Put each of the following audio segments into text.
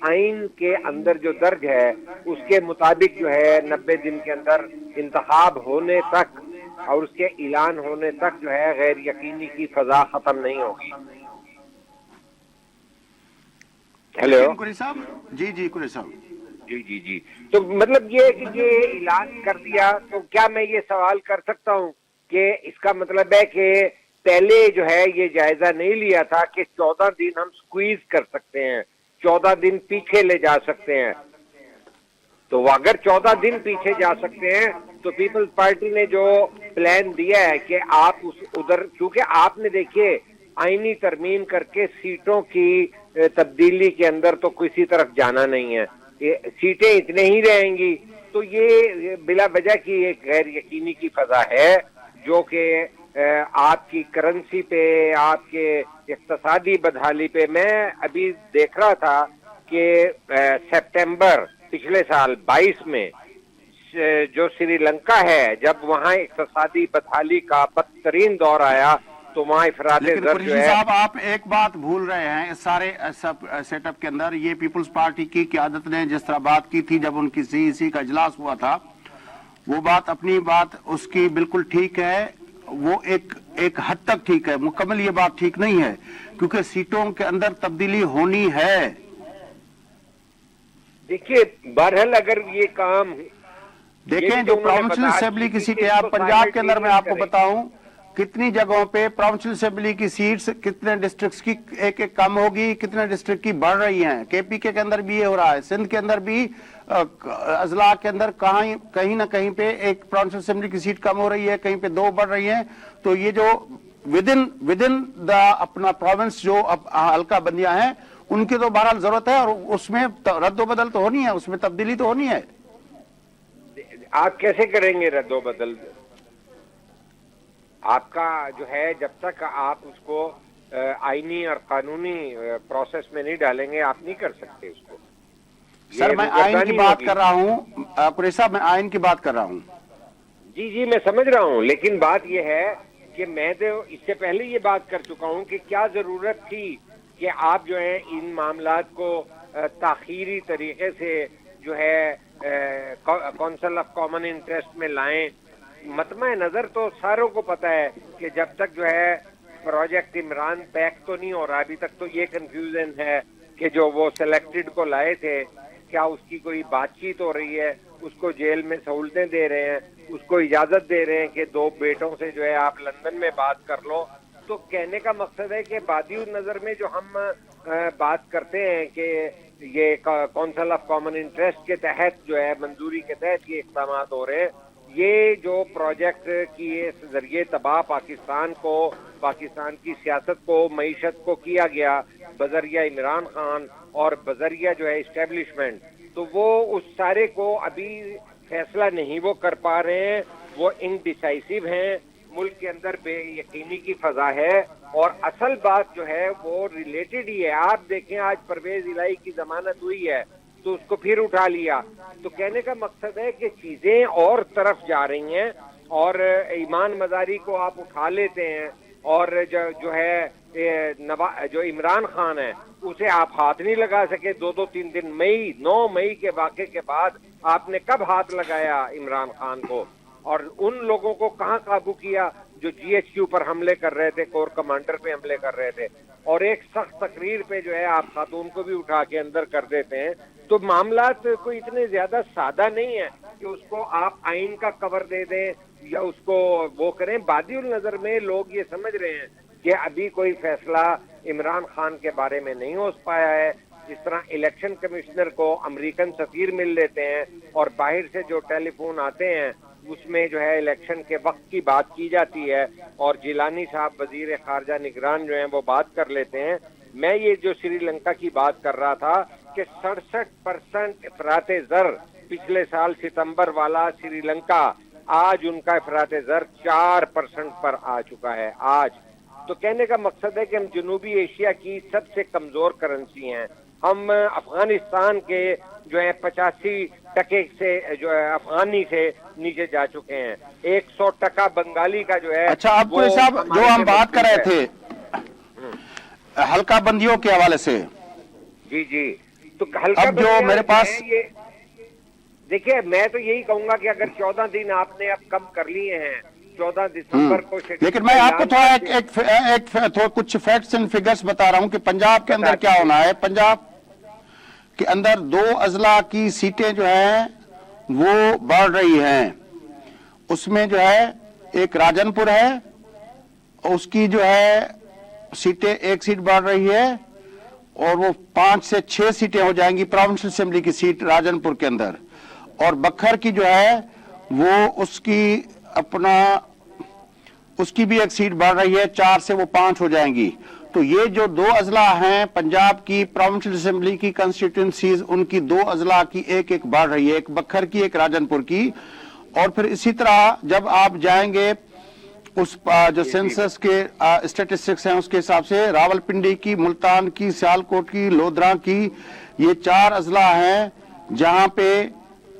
آئین کے اندر جو درج ہے اس کے مطابق جو ہے 90 دن کے اندر انتخاب ہونے تک اور اس کے اعلان ہونے تک جو ہے غیر یقینی کی فضا ختم نہیں ہوگی. ہیلو قریشی صاحب. جی قریشی صاحب. جی تو مطلب یہ کہ یہ اعلان کر دیا تو کیا میں یہ سوال کر سکتا ہوں کہ اس کا مطلب ہے کہ پہلے جو ہے یہ جائزہ نہیں لیا تھا کہ 14 دن ہم سکویز کر سکتے ہیں, 14 دن پیچھے لے جا سکتے ہیں. تو اگر 14 دن پیچھے جا سکتے ہیں تو پیپلز پارٹی نے جو پلان دیا ہے کہ آپ ادھر, کیونکہ آپ نے دیکھیے آئینی ترمیم کر کے سیٹوں کی تبدیلی کے اندر تو کسی طرف جانا نہیں ہے, سیٹیں اتنے ہی رہیں گی. تو یہ بلا وجہ کی ایک غیر یقینی کی فضا ہے جو کہ آپ کی کرنسی پہ, آپ کے اقتصادی بدحالی پہ. میں ابھی دیکھ رہا تھا کہ سپٹمبر پچھلے سال 22 میں جو سری لنکا ہے, جب وہاں اقتصادی بدحالی کا بدترین دور آیا تو وہاں افراط زر جو ہے. صاحب آپ ایک بات بھول رہے ہیں اس سارے سیٹ اپ کے اندر. یہ پیپلز پارٹی کی قیادت نے جس طرح بات کی تھی جب ان کی CEC کا اجلاس ہوا تھا, وہ بات اپنی بات اس کی بالکل ٹھیک ہے, وہ ایک حد تک ٹھیک ہے. مکمل یہ بات ٹھیک نہیں ہے کیونکہ سیٹوں کے اندر تبدیلی ہونی ہے. دیکھیے بہرحال اگر یہ کام دیکھیں جو پروونشل اسمبلی کی سیٹیں, آپ پنجاب کے اندر میں آپ کو بتاؤں کتنی جگہوں پہ پروونشل اسمبلی کی سیٹس کتنے ڈسٹرکٹس کی ایک کم ہوگی, کتنے ڈسٹرکٹ کی بڑھ رہی ہیں. KPK کے اندر بھی یہ ہو رہا ہے, سندھ کے اندر بھی اضلاع کے اندر کہیں نہ کہیں پہ ایک پروونشل اسمبلی کی سیٹ کم ہو رہی ہے, کہیں پہ 2 بڑھ رہی ہیں. تو یہ جو ودن دا اپنا پروونس جو حلقہ بندیاں ہیں ان کی تو بہرحال ضرورت ہے اور اس میں رد و بدل تو ہونی ہے, اس میں تبدیلی تو ہونی ہے. آپ کیسے کریں گے رد و بدل؟ آپ کا جو ہے جب تک آپ اس کو آئینی اور قانونی پروسیس میں نہیں ڈالیں گے آپ نہیں کر سکتے اس کو. سر میں آئین کی بات کر رہا ہوں, قریشی صاحب میں آئین کی بات کر رہا ہوں. جی میں سمجھ رہا ہوں, لیکن بات یہ ہے کہ میں تو اس سے پہلے یہ بات کر چکا ہوں کہ کیا ضرورت تھی کہ آپ جو ہے ان معاملات کو تاخیری طریقے سے جو ہے کونسل آف کامن انٹرسٹ میں لائیں. مطمع نظر تو ساروں کو پتا ہے کہ جب تک جو ہے پروجیکٹ عمران پیک تو نہیں ہو رہا, ابھی تک تو یہ کنفیوژن ہے کہ جو وہ سلیکٹڈ کو لائے تھے کیا اس کی کوئی بات چیت ہو رہی ہے, اس کو جیل میں سہولتیں دے رہے ہیں, اس کو اجازت دے رہے ہیں کہ 2 بیٹوں سے جو ہے آپ لندن میں بات کر لو. تو کہنے کا مقصد ہے کہ بادی نظر میں جو ہم بات کرتے ہیں کہ یہ کونسل آف کامن انٹرسٹ کے تحت جو ہے منظوری کے تحت یہ اقدامات ہو رہے ہیں, یہ جو پروجیکٹ کی ذریعے تباہ پاکستان کو, پاکستان کی سیاست کو, معیشت کو کیا گیا بذریعہ عمران خان اور بذریعہ جو ہے اسٹیبلشمنٹ, تو وہ اس سارے کو ابھی فیصلہ نہیں وہ کر پا رہے ہیں, وہ انڈیسائسو ہیں, ملک کے اندر بے یقینی کی فضا ہے. اور اصل بات جو ہے وہ ریلیٹڈ ہی ہے. آپ دیکھیں آج پرویز الہی کی ضمانت ہوئی ہے تو اس کو پھر اٹھا لیا. تو کہنے کا مقصد ہے کہ چیزیں اور طرف جا رہی ہیں اور ایمان مزاری کو آپ اٹھا لیتے ہیں اور جو ہے جو عمران خان ہے اسے آپ ہاتھ نہیں لگا سکے. 2-3 دن 9 مئی کے واقعے کے بعد آپ نے کب ہاتھ لگایا عمران خان کو اور ان لوگوں کو کہاں قابو کیا جو GHQ پر حملے کر رہے تھے, کور کمانڈر پہ حملے کر رہے تھے, اور ایک سخت تقریر پہ جو ہے آپ خاتون کو بھی اٹھا کے اندر کر دیتے ہیں. تو معاملات کوئی اتنے زیادہ سادہ نہیں ہے کہ اس کو آپ آئین کا کور دے دیں یا اس کو وہ کریں. بادی النظر میں لوگ یہ سمجھ رہے ہیں کہ ابھی کوئی فیصلہ عمران خان کے بارے میں نہیں ہو پایا ہے. جس طرح الیکشن کمشنر کو امریکن سفیر مل لیتے ہیں اور باہر سے جو ٹیلی فون آتے ہیں اس میں جو ہے الیکشن کے وقت کی بات کی جاتی ہے اور جیلانی صاحب وزیر خارجہ نگران جو ہیں وہ بات کر لیتے ہیں. میں یہ جو سری لنکا کی بات کر رہا تھا کہ 67% افراط زر پچھلے سال ستمبر والا سری لنکا, آج ان کا افراط زر 4% پر آ چکا ہے آج. تو کہنے کا مقصد ہے کہ ہم جنوبی ایشیا کی سب سے کمزور کرنسی ہیں. ہم افغانستان کے جو ہے 85% سے جو ہے افغانی سے نیچے جا چکے ہیں. 100% بنگالی کا جو ہے. اچھا آپ کو صاحب جو ہم بات کر رہے تھے حلقہ بندیوں کے حوالے سے, جی تو ہلکا اب جو میرے پاس دیکھیے میں تو یہی کہوں گا کہ اگر 14 دن آپ نے اب کم کر لیے ہیں 14 دسمبر کو لیکن میں آپ کو کچھ فیکٹس اینڈ فگرز بتا رہا ہوں کہ پنجاب کے اندر کیا ہونا ہے. پنجاب کے اندر 2 اضلاع کی سیٹیں جو ہیں وہ بڑھ رہی ہیں. اس میں جو ہے ایک راجن پور ہے, اس کی جو ہے سیٹیں 1 سیٹ بڑھ رہی ہے اور وہ 5 سے 6 سیٹیں ہو جائیں گی پروونشل اسمبلی کی سیٹ راجن پور کے اندر. اور بکھر کی جو ہے وہ اس کی بھی 1 سیٹ بڑھ رہی ہے, 4 سے وہ 5 ہو جائیں گی. تو یہ جو 2 اضلاع ہیں پنجاب کی پروونشل اسمبلی کی کنسٹیٹوئنسیز, ان کی 2 اضلاع کی ایک بڑھ رہی ہے, ایک بکھر کی ایک راجن پور کی. اور پھر اسی طرح جب آپ جائیں گے اس جو سینسس کے اسٹیٹسٹکس ہیں اس کے حساب سے راولپنڈی کی, ملتان کی, سیالکوٹ کی, لودھرا کی, یہ 4 اضلاع ہیں جہاں پہ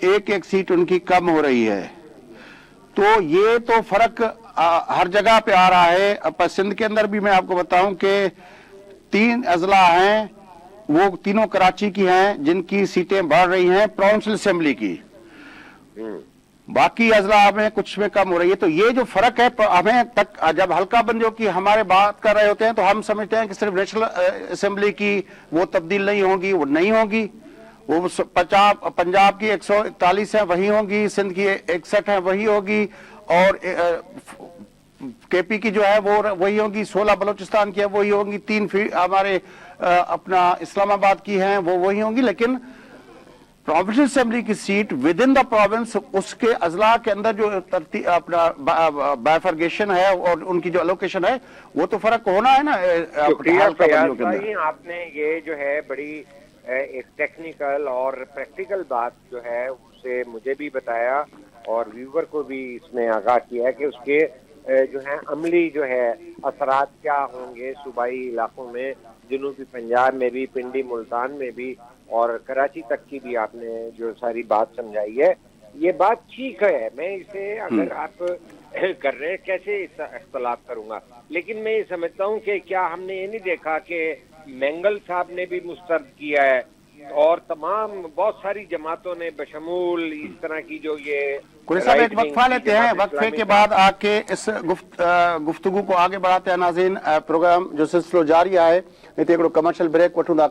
ایک سیٹ ان کی کم ہو رہی ہے. تو یہ تو فرق ہر جگہ پہ آ رہا ہے. سندھ کے اندر بھی میں آپ کو بتاؤں کہ 3 اضلاع ہیں, وہ تینوں کراچی کی ہیں جن کی سیٹیں بڑھ رہی ہیں پروونشل اسمبلی کی. باقی اضلاع میں کچھ میں کم ہو رہی ہے. تو یہ جو فرق ہے ہمیں تک جب حلقہ بندیوں کی ہمارے بات کر رہے ہوتے ہیں تو ہم سمجھتے ہیں کہ صرف نیشنل اسمبلی کی وہ تبدیل نہیں ہوگی, وہ نہیں ہوگی. وہ پنجاب کی 141 ہیں وہی ہوگی, سندھ کی 61 ہیں وہی ہوگی, اور کے پی کی جو ہے وہ وہی ہوگی, 16 بلوچستان کی ہے وہی ہوگی, 3 ہمارے اپنا اسلام آباد کی ہیں وہ وہی ہوں گی. لیکن پروونشل اسمبلی کی seat within the province, اس کے اضلاع کے اندر جو اپنا بائفرگیشن ہے اور ان کی جو الوکیشن ہے وہ تو فرق ہونا ہے نا. آپ نے یہ جو ہے بڑی ایک ٹیکنیکل اور پریکٹیکل بات جو ہے اسے مجھے بھی بتایا اور ویور کو بھی اس میں آگاہ کیا ہے کہ اس کے جو ہے عملی جو ہے اثرات کیا ہوں گے صوبائی علاقوں میں, جنوبی پنجاب میں بھی, پنڈی ملتان میں بھی, اور کراچی تک کی بھی آپ نے جو ساری بات سمجھائی ہے. یہ بات ٹھیک ہے, میں اسے اگر آپ کر رہے ہیں کیسے اختلاف کروں گا, لیکن میں یہ سمجھتا ہوں کہ کیا ہم نے یہ نہیں دیکھا کہ مینگل صاحب نے بھی مسترد کیا ہے اور تمام بہت ساری جماعتوں نے بشمول اس طرح کی جو یہ کوئی صاحب ایک وقفہ لیتے ہیں, وقفے کے بعد آ کے اس گفتگو کو آگے بڑھاتے ہیں. ناظرین پروگرام جو سلسلو جاری ہے نہیں تو ایک کمرشل بریک وٹھوں دا,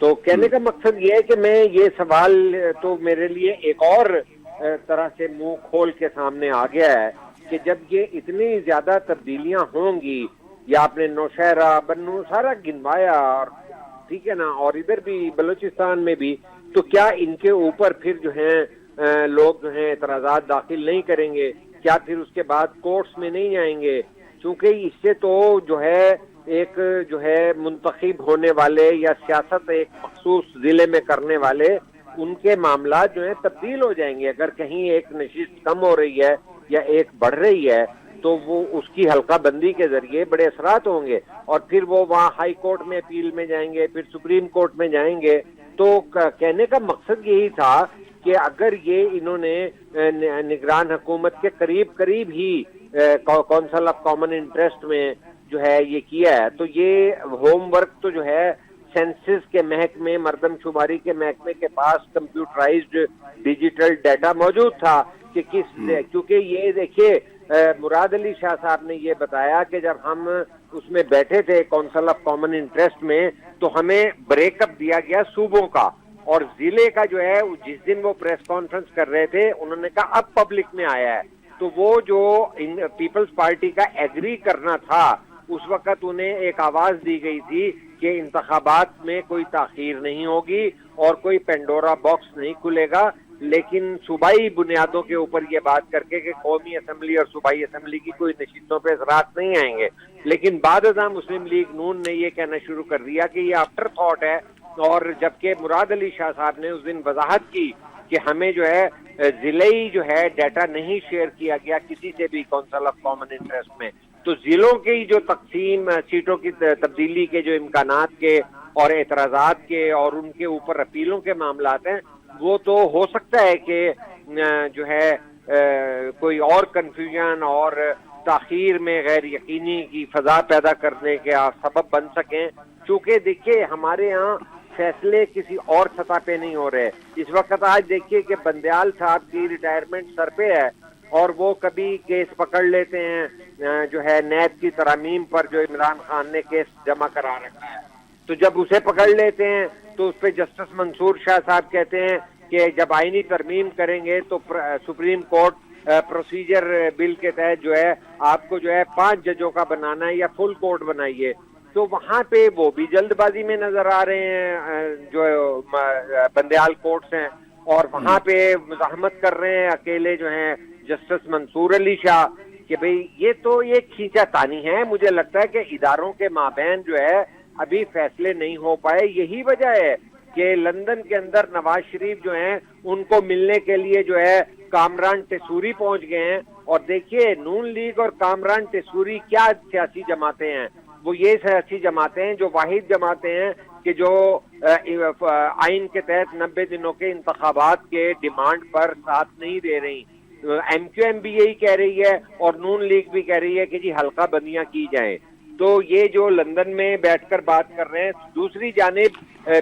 تو کہنے کا مقصد یہ ہے کہ میں یہ سوال تو میرے لیے ایک اور طرح سے منہ کھول کے سامنے آ گیا ہے کہ جب یہ اتنی زیادہ تبدیلیاں ہوں گی، یا آپ نے نوشہرہ بنو سارا گنوایا، اور ٹھیک ہے نا، اور ادھر بھی بلوچستان میں بھی، تو کیا ان کے اوپر پھر جو ہیں لوگ جو ہیں اعتراضات داخل نہیں کریں گے؟ کیا پھر اس کے بعد کورٹس میں نہیں جائیں گے؟ چونکہ اس سے تو جو ہے ایک جو ہے منتخب ہونے والے یا سیاست ایک مخصوص ضلع میں کرنے والے، ان کے معاملات جو ہیں تبدیل ہو جائیں گے۔ اگر کہیں ایک نشست کم ہو رہی ہے یا ایک بڑھ رہی ہے تو وہ اس کی حلقہ بندی کے ذریعے بڑے اثرات ہوں گے، اور پھر وہ وہاں ہائی کورٹ میں اپیل میں جائیں گے، پھر سپریم کورٹ میں جائیں گے۔ تو کہنے کا مقصد یہی تھا کہ اگر یہ انہوں نے نگران حکومت کے قریب ہی کونسل آف کامن انٹرسٹ میں جو ہے یہ کیا ہے، تو یہ ہوم ورک تو جو ہے سینسس کے محکمے، مردم شماری کے محکمے کے پاس کمپیوٹرائزڈ ڈیجیٹل ڈیٹا موجود تھا کہ کیونکہ یہ دیکھیے مراد علی شاہ صاحب نے یہ بتایا کہ جب ہم اس میں بیٹھے تھے کونسل آف کامن انٹرسٹ میں، تو ہمیں بریک اپ دیا گیا صوبوں کا، اور ضلع کا جو ہے جس دن وہ پریس کانفرنس کر رہے تھے انہوں نے کہا اب پبلک میں آیا ہے۔ تو وہ جو پیپلز پارٹی کا ایگری کرنا تھا، اس وقت انہیں ایک آواز دی گئی تھی کہ انتخابات میں کوئی تاخیر نہیں ہوگی اور کوئی پینڈورا باکس نہیں کھلے گا، لیکن صوبائی بنیادوں کے اوپر یہ بات کر کے کہ قومی اسمبلی اور صوبائی اسمبلی کی کوئی نشستوں پہ اثرات نہیں آئیں گے۔ لیکن بعد ازاں مسلم لیگ نون نے یہ کہنا شروع کر دیا کہ یہ آفٹر تھاٹ ہے، اور جبکہ مراد علی شاہ صاحب نے اس دن وضاحت کی کہ ہمیں جو ہے ضلعی جو ہے ڈیٹا نہیں شیئر کیا گیا کسی سے بھی کونسل آف کامن انٹرسٹ میں، تو ضلعوں کی جو تقسیم، سیٹوں کی تبدیلی کے جو امکانات کے اور اعتراضات کے اور ان کے اوپر اپیلوں کے معاملات ہیں، وہ تو ہو سکتا ہے کہ جو ہے کوئی اور کنفیوژن اور تاخیر میں غیر یقینی کی فضا پیدا کرنے کے سبب بن سکیں، چونکہ دیکھیے ہمارے ہاں فیصلے کسی اور سطح پہ نہیں ہو رہے۔ اس وقت آج دیکھیے کہ بندیال صاحب کی ریٹائرمنٹ سر پہ ہے، اور وہ کبھی کیس پکڑ لیتے ہیں جو ہے نیب کی ترامیم پر جو عمران خان نے کیس جمع کرا رکھا ہے، تو جب اسے پکڑ لیتے ہیں تو اس پہ جسٹس منصور شاہ صاحب کہتے ہیں کہ جب آئینی ترمیم کریں گے تو سپریم کورٹ پروسیجر بل کے تحت جو ہے آپ کو جو ہے 5 ججوں کا بنانا ہے یا فل کورٹ بنائیے، تو وہاں پہ وہ بھی جلد بازی میں نظر آ رہے ہیں جو بندیال کورٹس ہیں، اور وہاں پہ مزاحمت کر رہے ہیں اکیلے جو ہیں جسٹس منصور علی شاہ کہ بھئی یہ تو یہ کھینچا تانی ہے۔ مجھے لگتا ہے کہ اداروں کے مابین جو ہے ابھی فیصلے نہیں ہو پائے، یہی وجہ ہے کہ لندن کے اندر نواز شریف جو ہیں ان کو ملنے کے لیے جو ہے کامران ٹیسوری پہنچ گئے ہیں، اور دیکھیے نون لیگ اور کامران ٹیسوری کیا سیاسی جماعتیں ہیں، وہ یہ سیاسی جماعتیں ہیں جو واحد جماعتیں ہیں کہ جو آئین کے تحت 90 دنوں کے انتخابات کے ڈیمانڈ پر ساتھ نہیں دے رہی۔ ایم کیو ایم بھی یہی کہہ رہی ہے اور نون لیگ بھی کہہ رہی ہے کہ جی حلقہ بندیاں کی جائیں۔ تو یہ جو لندن میں بیٹھ کر بات کر رہے ہیں، دوسری جانب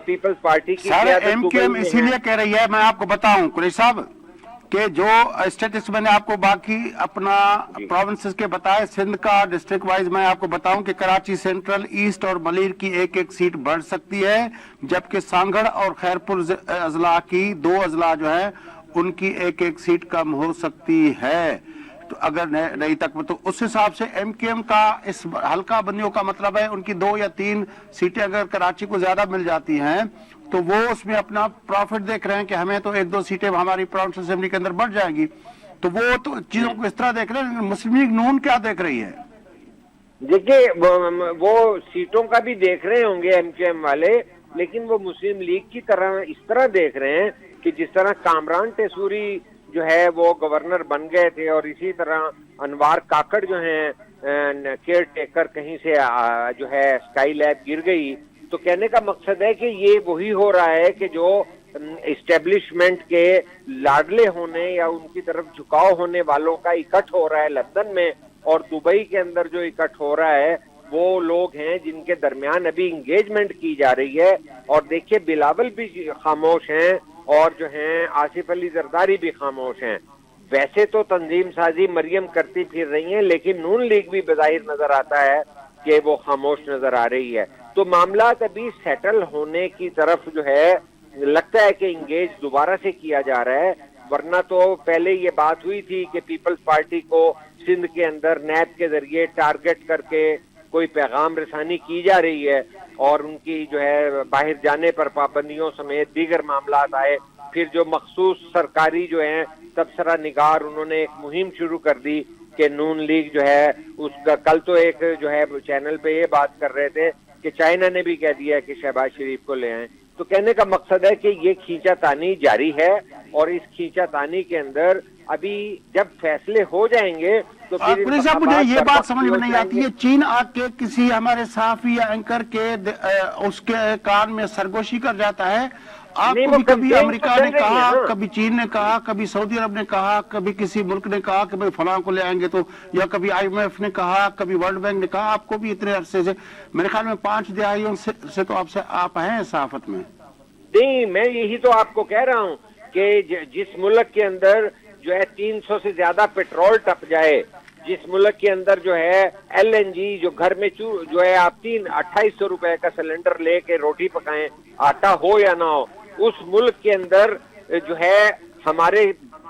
پیپلز پارٹی کی ایم کیو ایم اسی لیے کہہ رہی ہے، میں آپ کو بتاؤں قریش صاحب کہ جو اسٹیٹس میں نے آپ کو باقی اپنا پروونسز کے بتائے، سندھ کا ڈسٹرکٹ وائز میں آپ کو بتاؤں کہ کراچی سینٹرل، ایسٹ اور ملیر کی ایک سیٹ بڑھ سکتی ہے، جبکہ سانگھڑ اور خیرپور اضلاع کی 2 اضلاع جو ہیں ان کی ایک سیٹ کم ہو سکتی ہے، تو اگر نہیں تک تو اس حساب سے ایم کیو ایم کا اس حلقہ بندیوں کا مطلب ہے ان کی 2 یا 3 سیٹیں اگر کراچی کو زیادہ مل جاتی ہیں تو وہ اس میں اپنا پروفٹ دیکھ رہے ہیں کہ ہمیں تو 1-2 سیٹیں ہماری پراونس اسمبلی کے اندر بڑھ جائیں گی، تو وہ تو چیزوں کو اس طرح دیکھ رہے ہیں۔ مسلم لیگ نون کیا دیکھ رہی ہے؟ دیکھیے وہ سیٹوں کا بھی دیکھ رہے ہوں گے ایم کیو ایم والے، لیکن وہ مسلم لیگ کی طرح اس طرح دیکھ رہے ہیں کہ جس طرح کامران ٹیسوری جو ہے وہ گورنر بن گئے تھے، اور اسی طرح انوار کاکڑ جو ہیں کیئر ٹیکر کہیں سے جو ہے اسکائی لیب گر گئی، تو کہنے کا مقصد ہے کہ یہ وہی ہو رہا ہے کہ جو اسٹیبلشمنٹ کے لاڈلے ہونے یا ان کی طرف جھکاؤ ہونے والوں کا اکٹھ ہو رہا ہے لندن میں، اور دبئی کے اندر جو اکٹھ ہو رہا ہے وہ لوگ ہیں جن کے درمیان ابھی انگیجمنٹ کی جا رہی ہے۔ اور دیکھیے بلاول بھی خاموش ہیں اور جو ہیں آصف علی زرداری بھی خاموش ہیں۔ ویسے تو تنظیم سازی مریم کرتی پھر رہی ہیں، لیکن نون لیگ بھی بظاہر نظر آتا ہے کہ وہ خاموش نظر آ رہی ہے۔ تو معاملات ابھی سیٹل ہونے کی طرف جو ہے لگتا ہے کہ انگیج دوبارہ سے کیا جا رہا ہے، ورنہ تو پہلے یہ بات ہوئی تھی کہ پیپلز پارٹی کو سندھ کے اندر نیب کے ذریعے ٹارگٹ کر کے کوئی پیغام رسانی کی جا رہی ہے اور ان کی جو ہے باہر جانے پر پابندیوں سمیت دیگر معاملات آئے. پھر جو مخصوص سرکاری جو ہیں تبصرہ نگار، انہوں نے ایک مہم شروع کر دی کہ نون لیگ جو ہے اس کا، کل تو ایک جو ہے چینل پہ یہ بات کر رہے تھے کہ چائنا نے بھی کہہ دیا کہ شہباز شریف کو لے آئیں. تو کہنے کا مقصد ہے کہ یہ کھینچا تانی جاری ہے اور اس کھینچا تانی کے اندر ابھی جب فیصلے ہو جائیں گے تو پھر قریشی صاحب مجھے یہ بات سمجھ میں نہیں آتی ہے، چین آ کے کسی ہمارے صحافی یا اینکر کے اس کے کان میں سرگوشی کر جاتا ہے. آپ کو بھی کبھی امریکہ نے کہا، کبھی چین نے کہا، کبھی سعودی عرب نے کہا، کبھی کسی ملک نے کہا کہ بھئی فلاں کو لے آئیں گے تو، یا کبھی IMF نے کہا، کبھی ورلڈ بینک نے کہا. آپ کو بھی اتنے عرصے سے، میرے خیال میں 5 دہائیوں سے تو آپ ہیں صحافت میں. نہیں، میں یہی تو آپ کو کہہ رہا ہوں کہ جس ملک کے اندر جو ہے 300 سے زیادہ پیٹرول ٹپ جائے، جس ملک کے اندر جو ہے LNG جو گھر میں جو ہے آپ 2800 روپے کا سلنڈر لے کے روٹی پکائیں، آٹا ہو یا نہ ہو، اس ملک کے اندر جو ہے ہمارے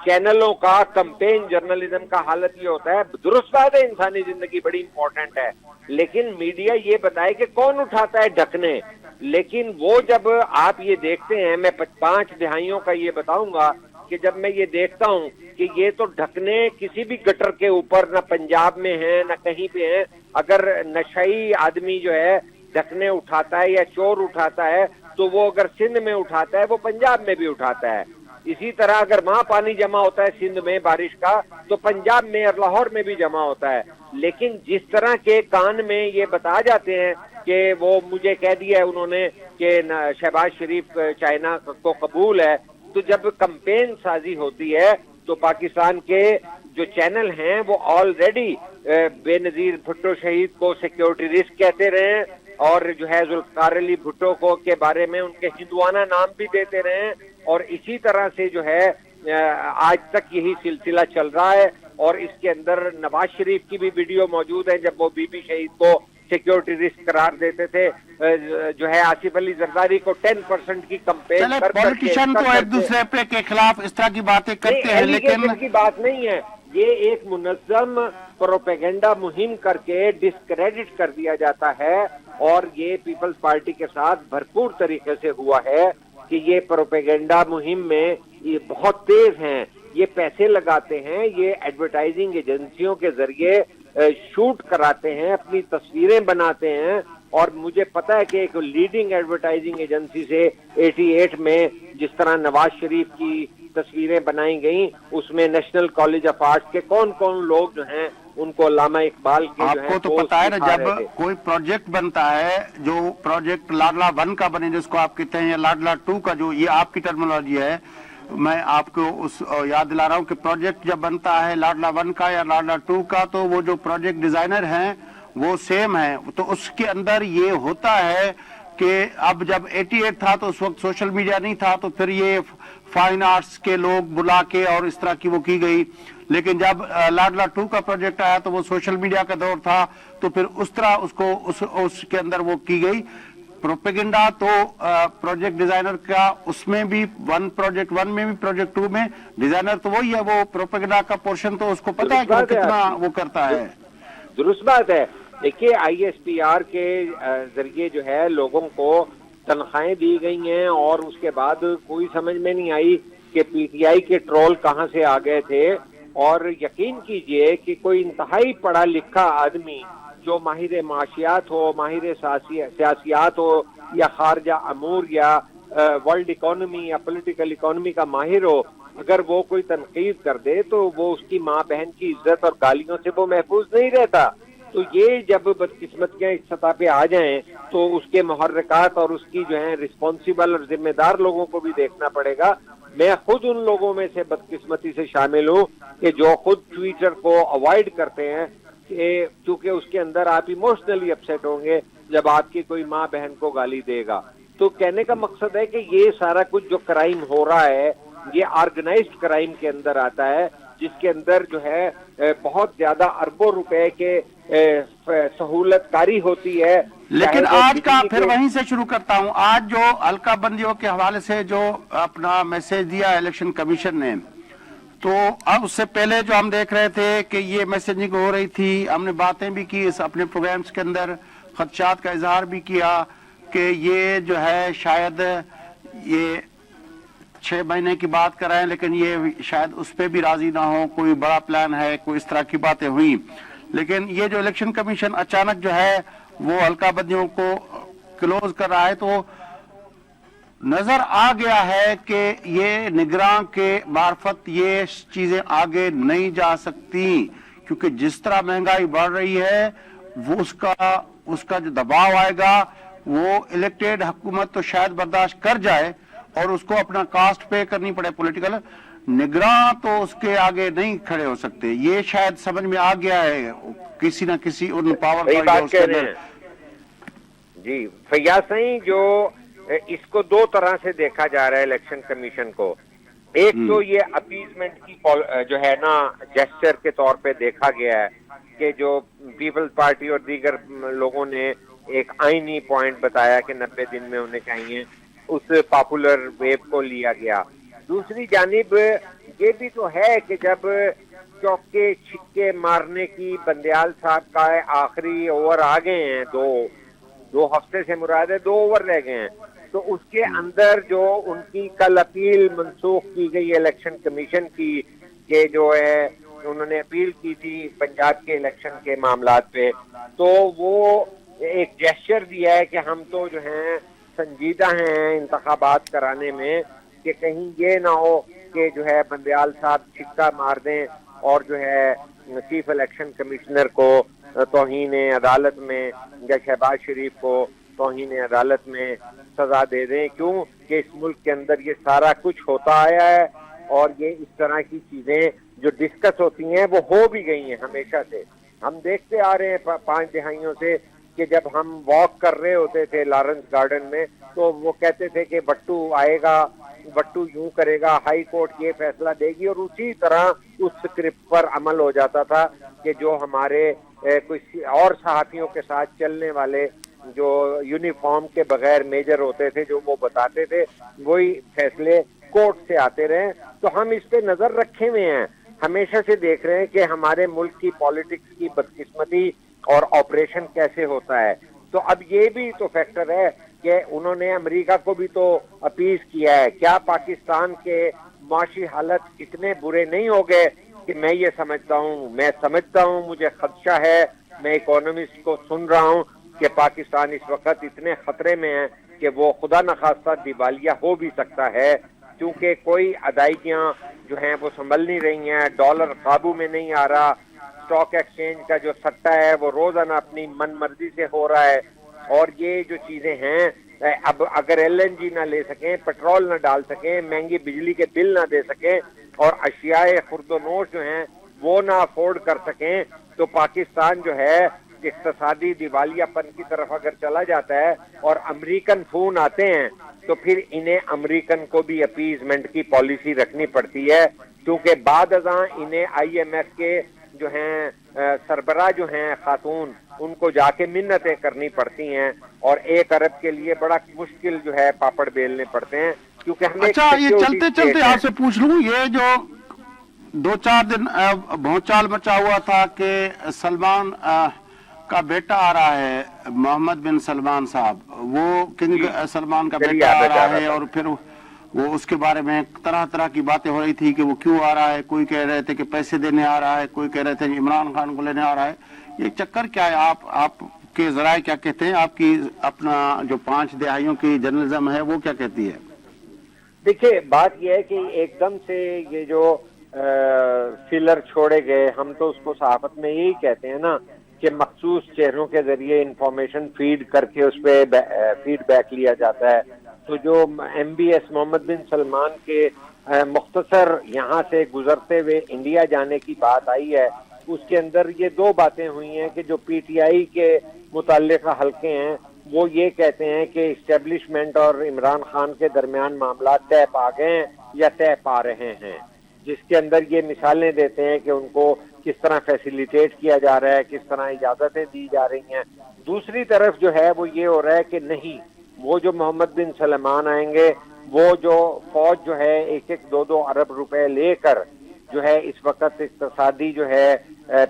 چینلوں کا کمپین جرنلزم کا حالت یہ ہوتا ہے. درست بات ہے، انسانی زندگی بڑی امپورٹنٹ ہے، لیکن میڈیا یہ بتائے کہ کون اٹھاتا ہے ڈھکنے. لیکن وہ جب آپ یہ دیکھتے ہیں، میں 5 دہائیوں کا یہ بتاؤں گا کہ جب میں یہ دیکھتا ہوں کہ یہ تو ڈھکنے کسی بھی گٹر کے اوپر نہ پنجاب میں ہیں نہ کہیں پہ ہیں، اگر نشئی آدمی جو ہے ڈھکنے اٹھاتا ہے یا چور اٹھاتا ہے تو وہ اگر سندھ میں اٹھاتا ہے وہ پنجاب میں بھی اٹھاتا ہے. اسی طرح اگر وہاں پانی جمع ہوتا ہے سندھ میں بارش کا تو پنجاب میں اور لاہور میں بھی جمع ہوتا ہے. لیکن جس طرح کے کان میں یہ بتا جاتے ہیں کہ وہ مجھے کہہ دیا ہے انہوں نے کہ شہباز شریف چائنا کو قبول ہے، تو جب کمپین سازی ہوتی ہے تو پاکستان کے جو چینل ہیں وہ آلریڈی بے نظیر بھٹو شہید کو سیکیورٹی رسک کہتے رہے اور جو ہے ذوالفقار علی بھٹو کو کے بارے میں ان کے ہندوانہ نام بھی دیتے رہے، اور اسی طرح سے جو ہے آج تک یہی سلسلہ چل رہا ہے. اور اس کے اندر نواز شریف کی بھی ویڈیو موجود ہے جب وہ بی بی شہید کو سیکیورٹی رسک قرار دیتے تھے، جو ہے آصف علی زرداری کو 10% کی کمپین کر کے. پولیٹیشین تو ایک دوسرے پہ کے خلاف اس طرح کی باتیں کرتے ہیں، لیکن کی بات نہیں ہے، یہ ایک منظم پروپیگنڈا مہم کر کے ڈسکریڈٹ کر دیا جاتا ہے. اور یہ پیپلز پارٹی کے ساتھ بھرپور طریقے سے ہوا ہے کہ یہ پروپیگنڈا مہم میں یہ بہت تیز ہیں، یہ پیسے لگاتے ہیں، یہ ایڈورٹائزنگ ایجنسیوں کے ذریعے شوٹ کراتے ہیں، اپنی تصویریں بناتے ہیں. اور مجھے پتا ہے کہ ایک لیڈنگ ایڈورٹائزنگ ایجنسی سے 88 میں جس طرح نواز شریف کی تصویریں بنائی گئیں، اس میں نیشنل کالج آف آرٹس کے کون کون لوگ جو ہیں ان کو علامہ اقبال کے جو ہیں. آپ کو تو پتا ہے نا، جب کوئی پروجیکٹ بنتا ہے، جو پروجیکٹ لاڈلا 1 کا بنے جس کو آپ کہتے ہیں، یا لاڈلا 2 کا، جو یہ آپ کی ٹرمینالوجی ہے، میں آپ کو اس یاد دلا رہا ہوں کہ پروجیکٹ جب بنتا ہے لاڈلا 1 کا یا لاڈلا 2 کا، تو وہ جو پروجیکٹ ڈیزائنر ہیں وہ سیم ہیں. تو اس کے اندر یہ ہوتا ہے کہ اب جب 88 تھا تو اس وقت سوشل میڈیا نہیں تھا، تو پھر یہ فائن آرٹس کے لوگ بلا کے اور اس طرح کی وہ کی گئی. لیکن جب لاڈلا 2 کا پروجیکٹ آیا تو وہ سوشل میڈیا کا دور تھا، تو پھر اس طرح اس کے اندر وہ کی گئی پروپیگنڈا. تو پروجیکٹ ڈیزائنر کا اس میں بھی پروجیکٹ 1 میں بھی پروجیکٹ 2 میں ڈیزائنر تو وہی ہے، وہ پروپیگنڈا کا پورشن تو اس کو پتا ہے کہ وہ کتنا وہ کرتا ہے. درست بات ہے. دیکھیے ISPR کے ذریعے جو ہے لوگوں کو تنخواہیں دی گئی ہیں اور اس کے بعد کوئی سمجھ میں نہیں آئی کہ PTI کے ٹرول کہاں سے آ گئے تھے. اور یقین کیجئے کہ کوئی انتہائی پڑھا لکھا آدمی جو ماہر معاشیات ہو، ماہر سیاسیات ہو، یا خارجہ امور یا ورلڈ اکانومی یا پولیٹیکل اکانومی کا ماہر ہو، اگر وہ کوئی تنقید کر دے تو وہ اس کی ماں بہن کی عزت اور گالیوں سے وہ محفوظ نہیں رہتا. تو یہ جب بدقسمتیاں اس سطح پہ آ جائیں تو اس کے محرکات اور اس کی جو ہیں رسپانسیبل اور ذمہ دار لوگوں کو بھی دیکھنا پڑے گا. میں خود ان لوگوں میں سے بدقسمتی سے شامل ہوں کہ جو خود ٹویٹر کو اوائڈ کرتے ہیں، کہ چونکہ اس کے اندر آپ ایموشنلی اپسیٹ ہوں گے جب آپ کی کوئی ماں بہن کو گالی دے گا. تو کہنے کا مقصد ہے کہ یہ سارا کچھ جو کرائم ہو رہا ہے یہ آرگنائزڈ کرائم کے اندر آتا ہے، جس کے اندر جو ہے بہت زیادہ اربوں روپے کے سہولت کاری ہوتی ہے. لیکن آج کا پھر وہیں سے شروع کرتا ہوں. آج جو حلقہ بندیوں کے حوالے سے جو اپنا میسج دیا الیکشن کمیشن نے, تو اب اس سے پہلے جو ہم دیکھ رہے تھے کہ یہ میسیجنگ ہو رہی تھی, ہم نے باتیں بھی کی اس اپنے پروگرامز کے اندر, خدشات کا اظہار بھی کیا کہ یہ جو ہے شاید یہ 6 مہینے کی بات کر رہے ہیں لیکن یہ شاید اس پہ بھی راضی نہ ہو, کوئی بڑا پلان ہے, کوئی اس طرح کی باتیں ہوئیں. لیکن یہ جو الیکشن کمیشن اچانک جو ہے وہ حلقہ بندیوں کو کلوز کر رہا ہے, تو نظر آ گیا ہے کہ یہ نگراں کے معرفت یہ چیزیں آگے نہیں جا سکتی, کیونکہ جس طرح مہنگائی بڑھ رہی ہے وہ اس کا جو دباؤ آئے گا وہ الیکٹڈ حکومت تو شاید برداشت کر جائے اور اس کو اپنا کاسٹ پے کرنی پڑے پولیٹیکل, نگراں تو اس کے آگے نہیں کھڑے ہو سکتے. یہ شاید سمجھ میں آ گیا ہے کسی نہ کسی ان پاور کا. جی فیاض صاحب, جو اس کو 2 طرح سے دیکھا جا رہا ہے الیکشن کمیشن کو. ایک تو یہ اپیزمنٹ کی جو ہے نا جیسچر کے طور پہ دیکھا گیا ہے کہ جو پیپلز پارٹی اور دیگر لوگوں نے ایک آئینی پوائنٹ بتایا کہ 90 دن میں ہونے چاہیے, اس پاپولر ویو کو لیا گیا. دوسری جانب یہ بھی تو ہے کہ جب چوکے چھکے مارنے کی بندیال صاحب کا آخری اوور آ گئے ہیں, 2 ہفتے سے مراد ہے 2 اوور رہ گئے ہیں, تو اس کے اندر جو ان کی کل اپیل منسوخ کی گئی الیکشن کمیشن کی کہ جو ہے انہوں نے اپیل کی تھی پنجاب کے الیکشن کے معاملات پہ, تو وہ ایک جیسچر دیا ہے کہ ہم تو جو ہیں سنجیدہ ہیں انتخابات کرانے میں, کہ کہیں یہ نہ ہو کہ جو ہے بندیال صاحب چھکا مار دیں اور جو ہے چیف الیکشن کمشنر کو توہین عدالت میں یا شہباز شریف کو توہین عدالت میں سزا دے دیں. کیوں کہ اس ملک کے اندر یہ سارا کچھ ہوتا آیا ہے اور یہ اس طرح کی چیزیں جو ڈسکس ہوتی ہیں وہ ہو بھی گئی ہیں ہمیشہ سے. ہم دیکھتے آ رہے ہیں 5 دہائیوں سے کہ جب ہم واک کر رہے ہوتے تھے لارنس گارڈن میں تو وہ کہتے تھے کہ بٹو آئے گا, بٹو یوں کرے گا, ہائی کورٹ یہ فیصلہ دے گی, اور اسی طرح اس اسکرپٹ پر عمل ہو جاتا تھا کہ جو ہمارے کچھ اور صحافیوں کے ساتھ چلنے والے جو یونیفارم کے بغیر میجر ہوتے تھے جو وہ بتاتے تھے وہی فیصلے کورٹ سے آتے رہے. تو ہم اس پہ نظر رکھے ہوئے ہیں, ہمیشہ سے دیکھ رہے ہیں کہ ہمارے ملک کی پالیٹکس کی بدقسمتی اور آپریشن کیسے ہوتا ہے. تو اب یہ بھی تو فیکٹر ہے کہ انہوں نے امریکہ کو بھی تو اپیز کیا ہے. کیا پاکستان کے معاشی حالت اتنے برے نہیں ہو گئے کہ میں یہ سمجھتا ہوں مجھے خدشہ ہے, میں اکانومسٹ کو سن رہا ہوں کہ پاکستان اس وقت اتنے خطرے میں ہے کہ وہ خدا نخواستہ دیوالیہ ہو بھی سکتا ہے, کیونکہ کوئی ادائیگیاں جو ہیں وہ سنبھل نہیں رہی ہیں, ڈالر قابو میں نہیں آ رہا, اسٹاک ایکسچینج کا جو سٹہ ہے وہ روزانہ اپنی من مرضی سے ہو رہا ہے, اور یہ جو چیزیں ہیں اب اگر LNG نہ لے سکیں, پیٹرول نہ ڈال سکیں, مہنگی بجلی کے بل نہ دے سکیں اور اشیاء خرد و نوش جو ہیں وہ نہ افورڈ کر سکیں, تو پاکستان جو ہے اقتصادی دیوالیہ پن کی طرف اگر چلا جاتا ہے اور امریکن فون آتے ہیں تو پھر انہیں امریکن کو بھی اپیزمنٹ کی پالیسی رکھنی پڑتی ہے, کیونکہ بعد ازاں انہیں IMF کے جو ہیں سربراہ جو ہیں خاتون ان کو جا کے منتیں کرنی پڑتی ہیں, اور 1 ارب کے لیے بڑا مشکل جو ہے پاپڑ بیلنے پڑتے ہیں, کیونکہ ہمیں اچھا یہ چلتے آپ سے پوچھ لوں, یہ جو 2-4 دن بھونچال مچا ہوا تھا کہ سلمان کا بیٹا آ رہا ہے, محمد بن سلمان صاحب, وہ کنگ سلمان کا بیٹا آ رہا ہے, اور پھر وہ اس کے بارے میں طرح کی باتیں ہو رہی تھی کہ وہ کیوں آ رہا ہے, کوئی کہہ رہے تھے کہ پیسے دینے آ رہا ہے, کوئی کہہ رہے تھے عمران خان کو لینے آ رہا ہے. یہ چکر کیا ہے, آپ کے ذرائع کیا کہتے ہیں, آپ کی اپنا جو 5 دہائیوں کی جرنلزم ہے وہ کیا کہتی ہے؟ دیکھیے بات یہ ہے کہ ایک دم سے یہ جو فلر چھوڑے گئے, ہم تو اس کو صحافت میں یہی کہتے ہیں نا کہ مخصوص چہروں کے ذریعے انفارمیشن فیڈ کر کے اس پہ فیڈ بیک لیا جاتا ہے. تو جو MBS محمد بن سلمان کے مختصر یہاں سے گزرتے ہوئے انڈیا جانے کی بات آئی ہے, اس کے اندر یہ 2 باتیں ہوئی ہیں کہ جو PTI کے متعلقہ حلقے ہیں وہ یہ کہتے ہیں کہ اسٹیبلشمنٹ اور عمران خان کے درمیان معاملات طے پا گئے ہیں یا طے پا رہے ہیں. جس کے اندر یہ مثالیں دیتے ہیں کہ ان کو کس طرح فیسیلیٹیٹ کیا جا رہا ہے، کس طرح اجازتیں دی جا رہی ہیں. دوسری طرف جو ہے وہ یہ ہو رہا ہے کہ نہیں، وہ جو محمد بن سلمان آئیں گے، وہ جو فوج جو ہے 1-2 ارب روپے لے کر جو ہے اس وقت اقتصادی جو ہے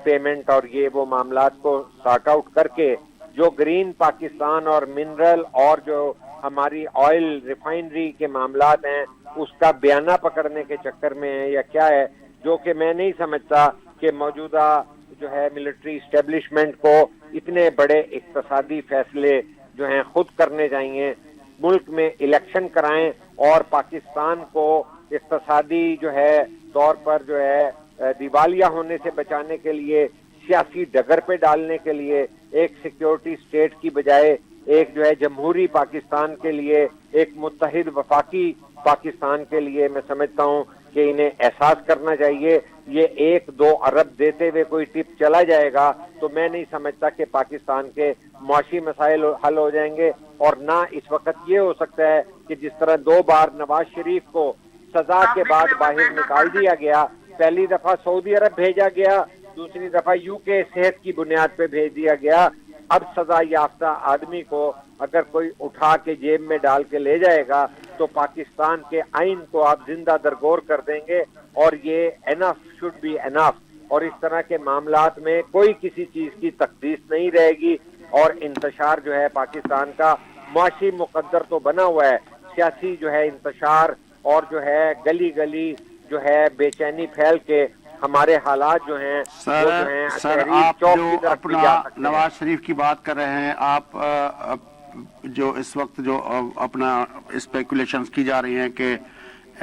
پیمنٹ اور یہ وہ معاملات کو سارٹ آؤٹ کر کے جو گرین پاکستان اور منرل اور جو ہماری آئل ریفائنری کے معاملات ہیں اس کا بیانہ پکڑنے کے چکر میں ہے یا کیا ہے، جو کہ میں نہیں سمجھتا کہ موجودہ جو ہے ملٹری اسٹیبلشمنٹ کو اتنے بڑے اقتصادی فیصلے جو ہیں خود کرنے چاہیے. ملک میں الیکشن کرائیں اور پاکستان کو اقتصادی جو ہے طور پر جو ہے دیوالیہ ہونے سے بچانے کے لیے، سیاسی ڈگر پہ ڈالنے کے لیے، ایک سیکیورٹی اسٹیٹ کی بجائے ایک جو ہے جمہوری پاکستان کے لیے، ایک متحد وفاقی پاکستان کے لیے میں سمجھتا ہوں کہ انہیں احساس کرنا چاہیے. یہ 1-2 ارب دیتے ہوئے کوئی ٹپ چلا جائے گا تو میں نہیں سمجھتا کہ پاکستان کے معاشی مسائل حل ہو جائیں گے. اور نہ اس وقت یہ ہو سکتا ہے کہ جس طرح 2 بار نواز شریف کو سزا کے بعد باہر نکال دیا گیا، پہلی دفعہ سعودی عرب بھیجا گیا، دوسری دفعہ UK صحت کی بنیاد پہ بھیج دیا گیا. اب سزا یافتہ آدمی کو اگر کوئی اٹھا کے جیب میں ڈال کے لے جائے گا تو پاکستان کے آئین کو آپ زندہ درگور کر دیں گے، اور یہ انف شوڈ بی انف. اور اس طرح کے معاملات میں کوئی کسی چیز کی تقدیس نہیں رہے گی. اور انتشار جو ہے پاکستان کا معاشی مقدر تو بنا ہوا ہے، سیاسی جو ہے انتشار اور جو ہے گلی گلی جو ہے بے چینی پھیل کے ہمارے حالات جو ہیں سر آپ جو اپنا نواز شریف کی بات کر رہے ہیں، آپ جو اس وقت جو اپنا اسپیکولیشنز کی جا رہی ہیں کہ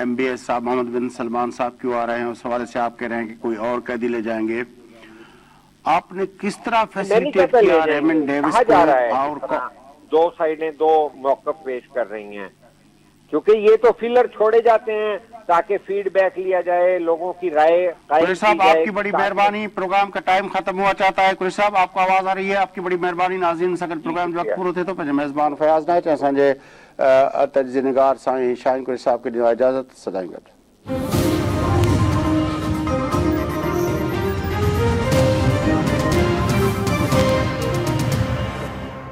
MBS صاحب محمد بن سلمان صاحب کیوں آ رہے ہیں، اس حوالے سے آپ کہہ رہے ہیں کہ کوئی اور قیدی لے جائیں گے. آپ نے کس طرح فیسیلیٹیٹ کیا ریمنڈ ڈیوس کو؟ اور 2 سائڈیں 2 موقف پیش کر رہی ہیں، کیونکہ یہ تو فلر چھوڑے جاتے ہیں تاکہ فیڈ بیک لیا جائے، لوگوں کی رائے قائم کی صاحب جائے. آپ کی بڑی مہربانی، پروگرام کا ٹائم ختم ہوا چاہتا ہے. قریش صاحب آپ کو آواز آ رہی ہے؟ آپ کی بڑی مہربانی. ناظرین سکل پروگرام جو وقت پورو تھے تو پنجے میزبان فیاض نائچ اساں جے تجزیہ نگار سائیں شاہین قریش صاحب کی اجازت. سدائیں گے.